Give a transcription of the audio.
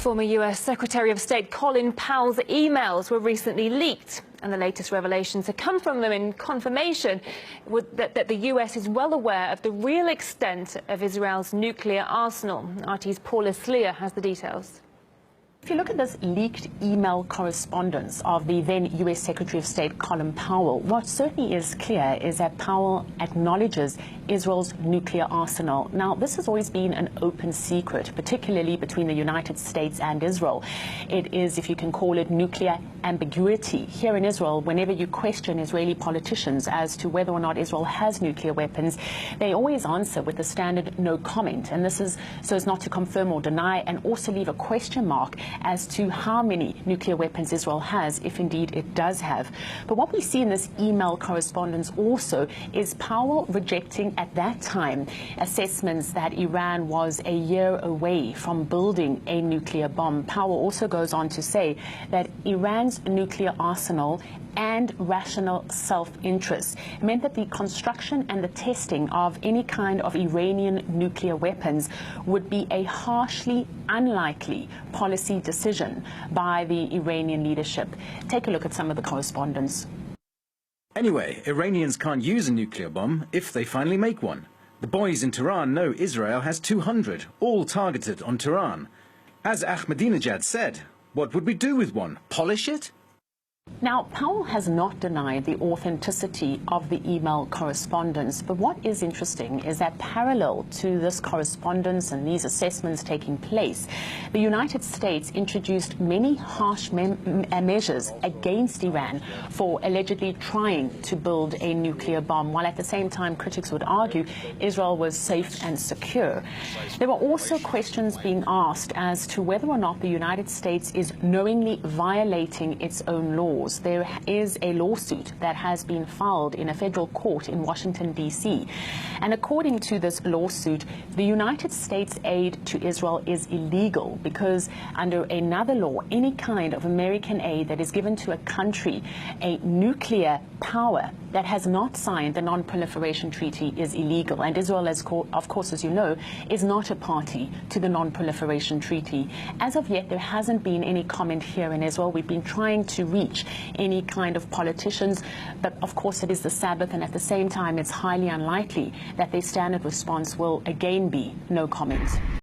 Former US Secretary of State Colin Powell's emails were recently leaked, and the latest revelations have come from them in confirmation that the US is well aware of the real extent of Israel's nuclear arsenal. RT's Paula Sleer has the details. If you look at this leaked email correspondence of the then U.S. Secretary of State Colin Powell, what certainly is clear is that Powell acknowledges Israel's nuclear arsenal. Now, this has always been an open secret, particularly between the United States and Israel. It is, if you can call it, nuclear ambiguity. Here in Israel, whenever you question Israeli politicians as to whether or not Israel has nuclear weapons, they always answer with the standard no comment. And this is so as not to confirm or deny, and also leave a question mark as to how many nuclear weapons Israel has, if indeed it does have. But what we see in this email correspondence also is Powell rejecting at that time assessments that Iran was a year away from building a nuclear bomb. Powell also goes on to say that Iran's nuclear arsenal and rational self-interest meant that the construction and the testing of any kind of Iranian nuclear weapons would be a harshly unlikely policy decision by the Iranian leadership. Take a look at some of the correspondence. Anyway, Iranians can't use a nuclear bomb if they finally make one. The boys in Tehran know Israel has 200, all targeted on Tehran. As Ahmadinejad said, what would we do with one? Polish it? Now, Powell has not denied the authenticity of the email correspondence, but what is interesting is that parallel to this correspondence and these assessments taking place, the United States introduced many harsh measures against Iran for allegedly trying to build a nuclear bomb, while at the same time critics would argue Israel was safe and secure. There were also questions being asked as to whether or not the United States is knowingly violating its own laws. There is a lawsuit that has been filed in a federal court in Washington, D.C. And according to this lawsuit, the United States' aid to Israel is illegal because under another law, any kind of American aid that is given to a country, a nuclear power that has not signed the Non-Proliferation Treaty, is illegal. And Israel, of course, as you know, is not a party to the Non-Proliferation Treaty. As of yet, there hasn't been any comment here in Israel. We've been trying to reach any kind of politicians, but of course it is the Sabbath, and at the same time it's highly unlikely that their standard response will again be no comment.